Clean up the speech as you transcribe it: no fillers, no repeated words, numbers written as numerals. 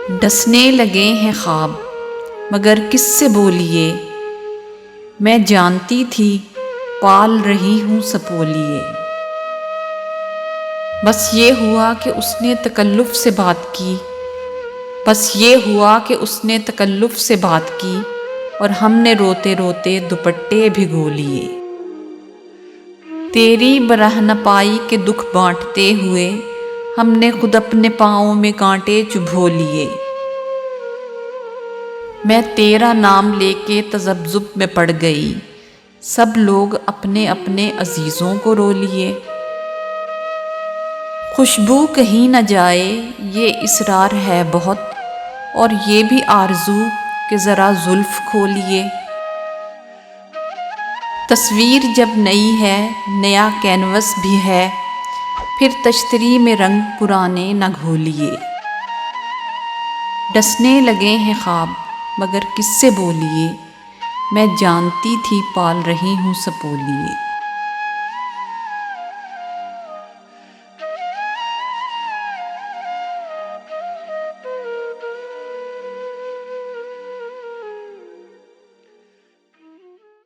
ڈسنے لگے ہیں خواب مگر کس سے بولیے، میں جانتی تھی پال رہی ہوں سپولیے۔ بس یہ ہوا کہ اس نے تکلف سے بات کی، بس یہ ہوا کہ اس نے تکلف سے بات کی، اور ہم نے روتے روتے دوپٹے بھگو لیے۔ تیری برہنہ پائی کے دکھ بانٹتے ہوئے ہم نے خود اپنے پاؤں میں کانٹے چبھو لیے۔ میں تیرا نام لے کے تذبذب میں پڑ گئی، سب لوگ اپنے اپنے عزیزوں کو رو لیے۔ خوشبو کہیں نہ جائے یہ اصرار ہے بہت، اور یہ بھی آرزو کہ ذرا زلف کھولیے۔ تصویر جب نئی ہے نیا کینوس بھی ہے، پھر تشتری میں رنگ پرانے نہ گھولیے۔ ڈسنے لگے ہیں خواب مگر کس سے بولیے، میں جانتی تھی پال رہی ہوں سپولیے۔